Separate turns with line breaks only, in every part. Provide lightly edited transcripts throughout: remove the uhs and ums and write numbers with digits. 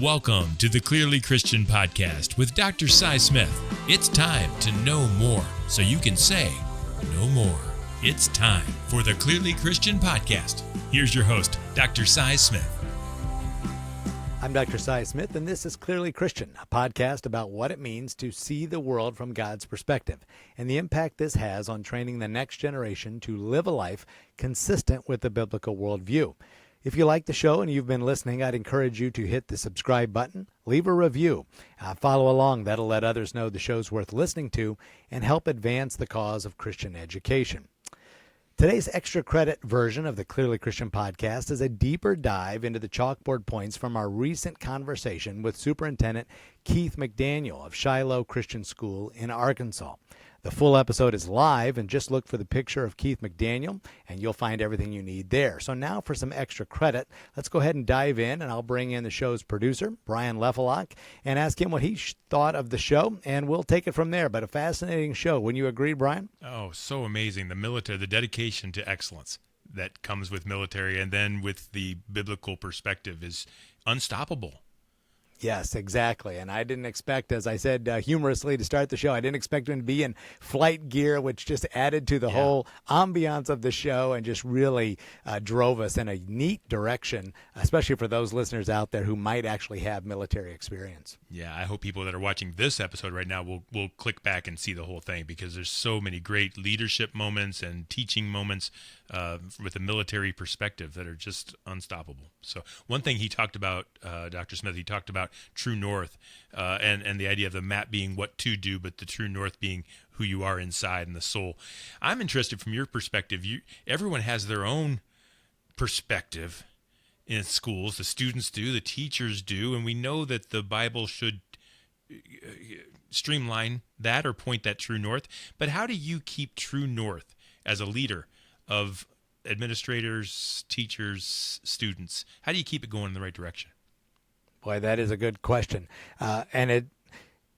Welcome to the Clearly Christian Podcast with Dr. Cy Smith. It's time to know more so you can say no more. It's time for the Clearly Christian Podcast. Here's your host, Dr. Cy Smith.
I'm Dr. Cy Smith, and this is Clearly Christian, a podcast about what it means to see the world from God's perspective and the impact this has on training the next generation to live a life consistent with the biblical worldview. If you like the show and you've been listening, I'd encourage you to hit the subscribe button, leave a review, follow along. That'll let others know the show's worth listening to and help advance the cause of Christian education. Today's extra credit version of the Clearly Christian Podcast is a deeper dive into the chalkboard points from our recent conversation with Superintendent Keith McDaniel of Shiloh Christian School in Arkansas. The full episode is live, and just look for the picture of Keith McDaniel, and you'll find everything you need there. So now for some extra credit, let's go ahead and dive in, and I'll bring in the show's producer, Bryan Lefelhoc, and ask him what he thought of the show, and we'll take it from there. But a fascinating show. Wouldn't you agree, Bryan?
Oh, so amazing. The military, the dedication to excellence that comes with military and then with the biblical perspective is unstoppable.
Yes, exactly. And I didn't expect, as I said humorously to start the show, I didn't expect him to be in flight gear, which just added to the whole ambiance of the show and just really drove us in a neat direction, especially for those listeners out there who might actually have military experience.
Yeah, I hope people that are watching this episode right now will click back and see the whole thing, because there's so many great leadership moments and teaching moments with a military perspective that are just unstoppable. So one thing he talked about, Dr. Smith, he talked about true north and the idea of the map being what to do, but the true north being who you are inside and the soul. I'm interested from your perspective. Everyone has their own perspective in schools. The students do, the teachers do, and we know that the Bible should streamline that or point that true north. But how do you keep true north as a leader of administrators, teachers, students? How do you keep it going in the right direction?
Boy, that is a good question. And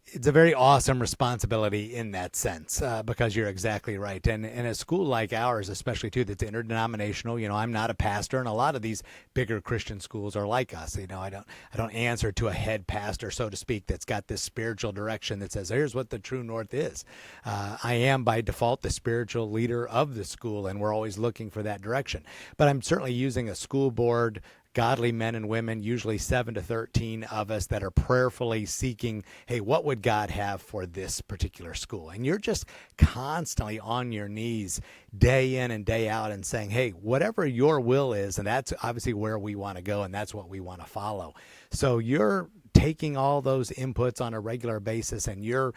it's a very awesome responsibility in that sense, because you're exactly right. And in a school like ours, especially too, that's interdenominational, I'm not a pastor, and a lot of these bigger Christian schools are like us. I don't answer to a head pastor, so to speak, that's got this spiritual direction that says, here's what the true north is. I am by default the spiritual leader of the school, and we're always looking for that direction. But I'm certainly using a school board, godly men and women, usually 7 to 13 of us, that are prayerfully seeking, hey, what would God have for this particular school? And you're just constantly on your knees day in and day out and saying, hey, whatever your will is, and that's obviously where we want to go, and that's what we want to follow. So you're taking all those inputs on a regular basis, and you're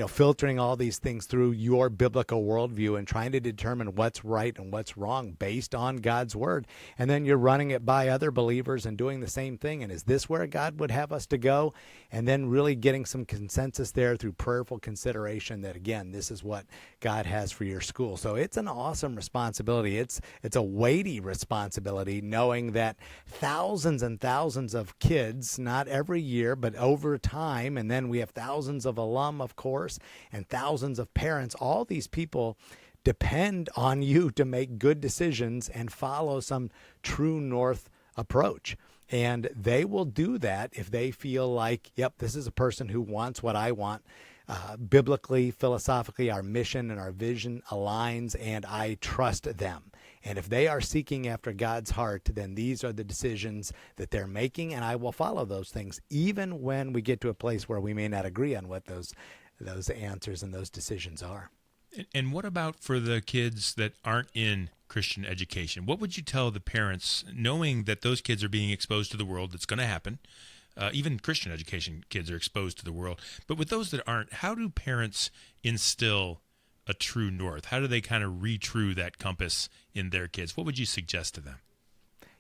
filtering all these things through your biblical worldview and trying to determine what's right and what's wrong based on God's word. And then you're running it by other believers and doing the same thing. And is this where God would have us to go? And then really getting some consensus there through prayerful consideration that, again, this is what God has for your school. So it's an awesome responsibility. It's a weighty responsibility, knowing that thousands and thousands of kids, not every year, but over time, and then we have thousands of alum, of course, and thousands of parents. All these people depend on you to make good decisions and follow some true north approach. And they will do that if they feel like, yep, this is a person who wants what I want. Biblically, philosophically, our mission and our vision aligns, and I trust them. And if they are seeking after God's heart, then these are the decisions that they're making, and I will follow those things, even when we get to a place where we may not agree on what those answers and those decisions are.
And what about for the kids that aren't in Christian education? What would you tell the parents, knowing that those kids are being exposed to the world? That's going to happen. Even Christian education kids are exposed to the world. But with those that aren't, how do parents instill a true north? How do they kind of re-true that compass in their kids? What would you suggest to them?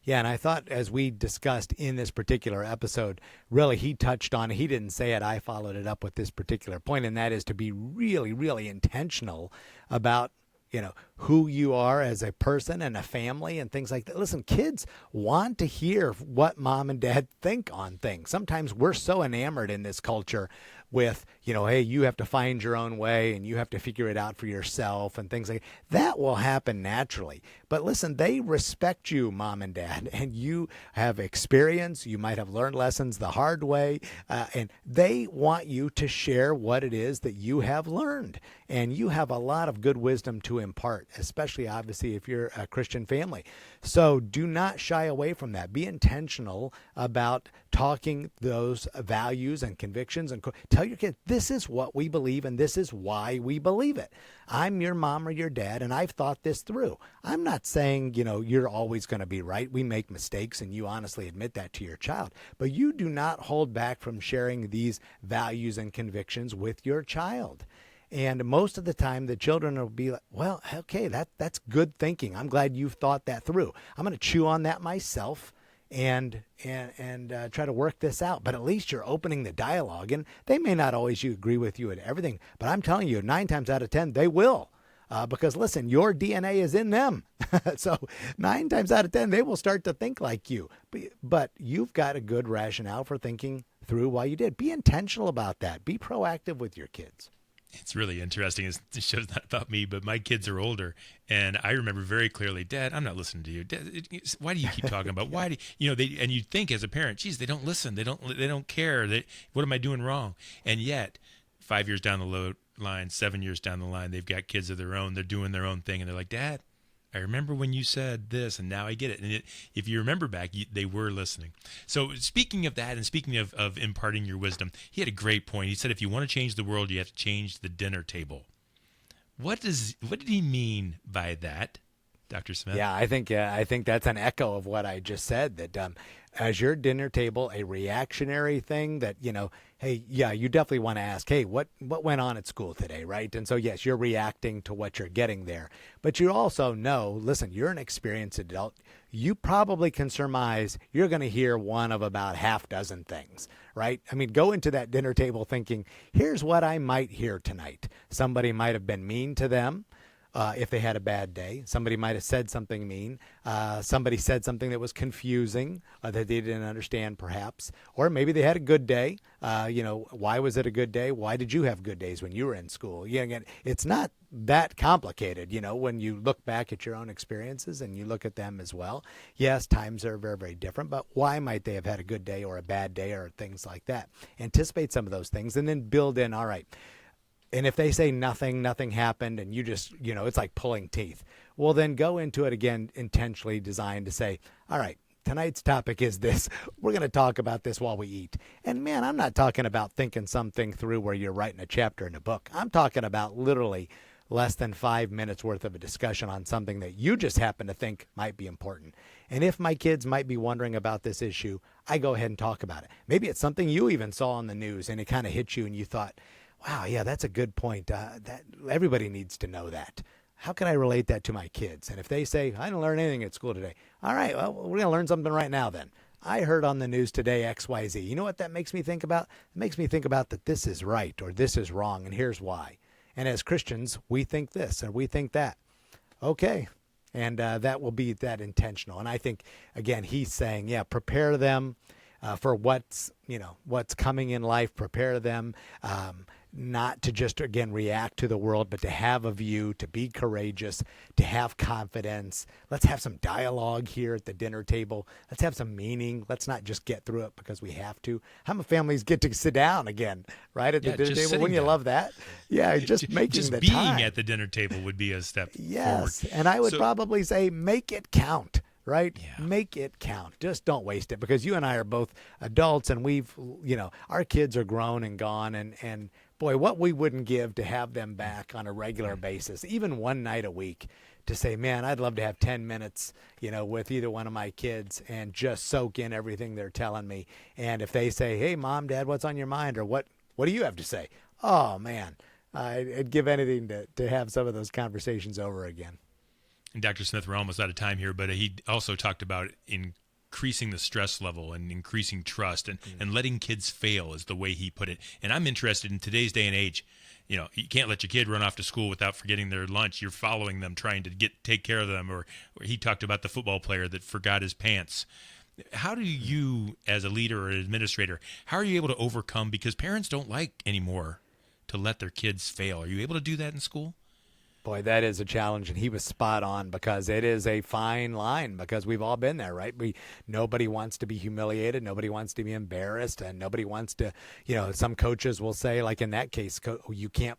Yeah, and I thought, as we discussed in this particular episode, really he touched on, he didn't say it, I followed it up with this particular point, and that is to be really, really intentional about who you are as a person and a family and things like that. Listen, kids want to hear what mom and dad think on things. Sometimes we're so enamored in this culture with, hey, you have to find your own way and you have to figure it out for yourself and things like that will happen naturally. But listen, they respect you, mom and dad, and you have experience. You might have learned lessons the hard way, and they want you to share what it is that you have learned. And you have a lot of good wisdom to impart, especially obviously if you're a Christian family. So do not shy away from that. Be intentional about talking those values and convictions, and tell your kids, this is what we believe and this is why we believe it. I'm your mom or your dad, and I've thought this through. I'm not saying, you're always going to be right. We make mistakes, and you honestly admit that to your child. But you do not hold back from sharing these values and convictions with your child. And most of the time, the children will be like, well, okay, that's good thinking. I'm glad you've thought that through. I'm going to chew on that myself and try to work this out. But at least you're opening the dialogue. And they may not always agree with you at everything, but I'm telling you, 9 times out of 10, they will. Because listen, your DNA is in them. So 9 times out of 10, they will start to think like you. But you've got a good rationale for thinking through why you did. Be intentional about that. Be proactive with your kids.
It's really interesting. It shows not about me, but my kids are older, and I remember very clearly, Dad, I'm not listening to you. Dad, why do you keep talking about? Why do and you think as a parent, geez, they don't listen, they don't care. What am I doing wrong? And yet, 5 years down the line, 7 years down the line, they've got kids of their own. They're doing their own thing, and they're like, Dad, I remember when you said this, and now I get it. And if you remember back, they were listening. So speaking of that, and speaking of imparting your wisdom, he had a great point. He said, if you want to change the world, you have to change the dinner table. What did he mean by that, Dr. Smith?
Yeah, I think that's an echo of what I just said, that as your dinner table a reactionary thing that, hey, yeah, you definitely want to ask, hey, what went on at school today, right? And so, yes, you're reacting to what you're getting there. But you also know, listen, you're an experienced adult. You probably can surmise you're going to hear one of about half dozen things, right? I mean, go into that dinner table thinking, here's what I might hear tonight. Somebody might have been mean to them. If they had a bad day, somebody might have said something mean. Somebody said something that was confusing that they didn't understand, perhaps. Or maybe they had a good day. Why was it a good day? Why did you have good days when you were in school? Again, it's not that complicated, when you look back at your own experiences and you look at them as well. Yes, times are very, very different, but why might they have had a good day or a bad day or things like that? Anticipate some of those things and then build in, all right. And if they say nothing happened, and you just, it's like pulling teeth, well, then go into it again, intentionally designed to say, all right, tonight's topic is this. We're going to talk about this while we eat. And man, I'm not talking about thinking something through where you're writing a chapter in a book. I'm talking about literally less than 5 minutes worth of a discussion on something that you just happen to think might be important. And if my kids might be wondering about this issue, I go ahead and talk about it. Maybe it's something you even saw on the news and it kind of hit you and you thought, wow, yeah, that's a good point. That everybody needs to know that. How can I relate that to my kids? And if they say, I didn't learn anything at school today. All right, well, we're going to learn something right now then. I heard on the news today XYZ. You know what that makes me think about? It makes me think about that this is right or this is wrong, and here's why. And as Christians, we think this and we think that. Okay, and that will be that intentional. And I think, again, he's saying, yeah, prepare them for what's coming in life. Prepare them not to just, again, react to the world, but to have a view, to be courageous, to have confidence. Let's have some dialogue here at the dinner table. Let's have some meaning. Let's not just get through it because we have to. How many families get to sit down again, right, at the dinner table? Wouldn't you love that? Yeah, just making the time.
Being at the dinner table would be a step forward.
Yes, and I would probably say make it count. Right? Yeah. Make it count. Just don't waste it, because you and I are both adults and we've, our kids are grown and gone, and boy, what we wouldn't give to have them back on a regular basis, even one night a week, to say, man, I'd love to have 10 minutes, with either one of my kids and just soak in everything they're telling me. And if they say, hey, Mom, Dad, what's on your mind? Or what do you have to say? Oh, man, I'd give anything to have some of those conversations over again.
And Dr. Smith, we're almost out of time here, but he also talked about increasing the stress level and increasing trust and letting kids fail is the way he put it. And I'm interested in today's day and age. You can't let your kid run off to school without forgetting their lunch. You're following them, trying to take care of them. Or he talked about the football player that forgot his pants. How do you, as a leader or an administrator, how are you able to overcome, because parents don't like anymore to let their kids fail? Are you able to do that in school?
Boy, that is a challenge, and he was spot on, because it is a fine line, because we've all been there, right? Nobody wants to be humiliated, nobody wants to be embarrassed, and nobody wants to, some coaches will say, like in that case, you can't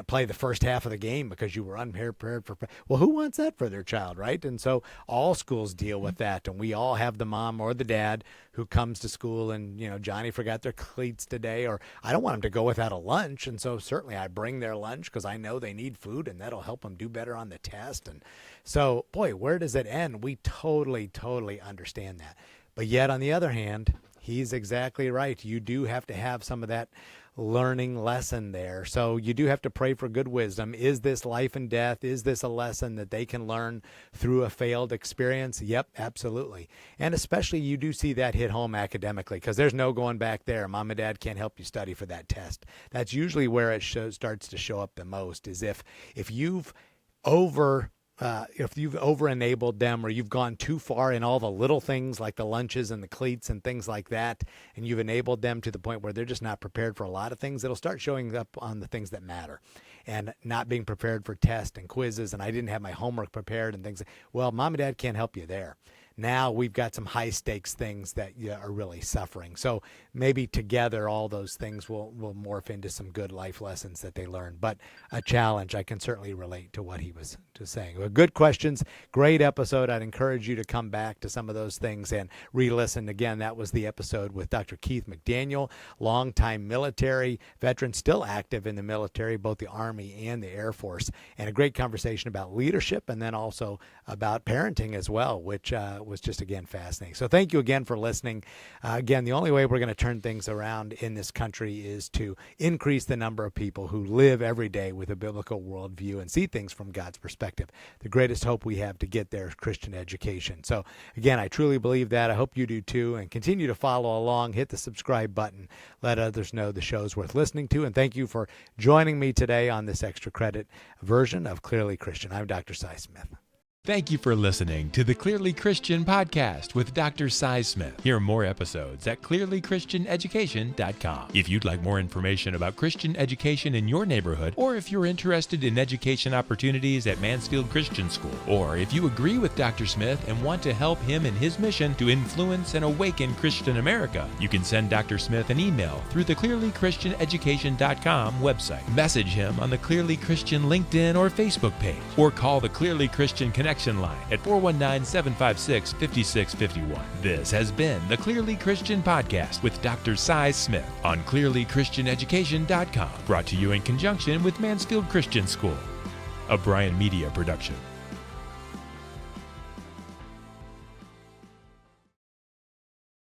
play the first half of the game because you were unprepared for. Well, who wants that for their child, right? And so all schools deal with that, and we all have the mom or the dad who comes to school and, Johnny forgot their cleats today, or I don't want them to go without a lunch, and so certainly I bring their lunch because I know they need food, and that'll help them do better on the test. And so, boy, where does it end? We totally understand that. But yet, on the other hand, he's exactly right. You do have to have some of that learning lesson there. So you do have to pray for good wisdom. Is this life and death? Is this a lesson that they can learn through a failed experience? Yep, absolutely. And especially you do see that hit home academically, because there's no going back there. Mom and dad can't help you study for that test. That's usually where it starts to show up the most, is if you've over-enabled them, or you've gone too far in all the little things like the lunches and the cleats and things like that, and you've enabled them to the point where they're just not prepared for a lot of things, it'll start showing up on the things that matter, and not being prepared for tests and quizzes, and I didn't have my homework prepared and things. Well, mom and dad can't help you there. Now we've got some high stakes things that are really suffering. So maybe together all those things will morph into some good life lessons that they learn. But a challenge, I can certainly relate to what he was just saying. Well, good questions, great episode. I'd encourage you to come back to some of those things and re-listen. Again, that was the episode with Dr. Keith McDaniel, longtime military veteran, still active in the military, both the Army and the Air Force, and a great conversation about leadership, and then also about parenting as well, which was just, again, fascinating. So thank you again for listening. Again, the only way we're going to turn things around in this country is to increase the number of people who live every day with a biblical worldview and see things from God's perspective. The greatest hope we have to get there is Christian education. So again, I truly believe that. I hope you do too, and continue to follow along. Hit the subscribe button. Let others know the show's worth listening to. And thank you for joining me today on this extra credit version of Clearly Christian. I'm Dr. Cy Smith.
Thank you for listening to the Clearly Christian podcast with Dr. Cy Smith. Hear more episodes at clearlychristianeducation.com. If you'd like more information about Christian education in your neighborhood, or if you're interested in education opportunities at Mansfield Christian School, or if you agree with Dr. Smith and want to help him in his mission to influence and awaken Christian America, you can send Dr. Smith an email through the clearlychristianeducation.com website. Message him on the Clearly Christian LinkedIn or Facebook page, or call the Clearly Christian Connection line at 419-756-5651. This has been the Clearly Christian Podcast with Dr. Cy Smith on clearlychristianeducation.com, brought to you in conjunction with Mansfield Christian School, a Bryan Media production.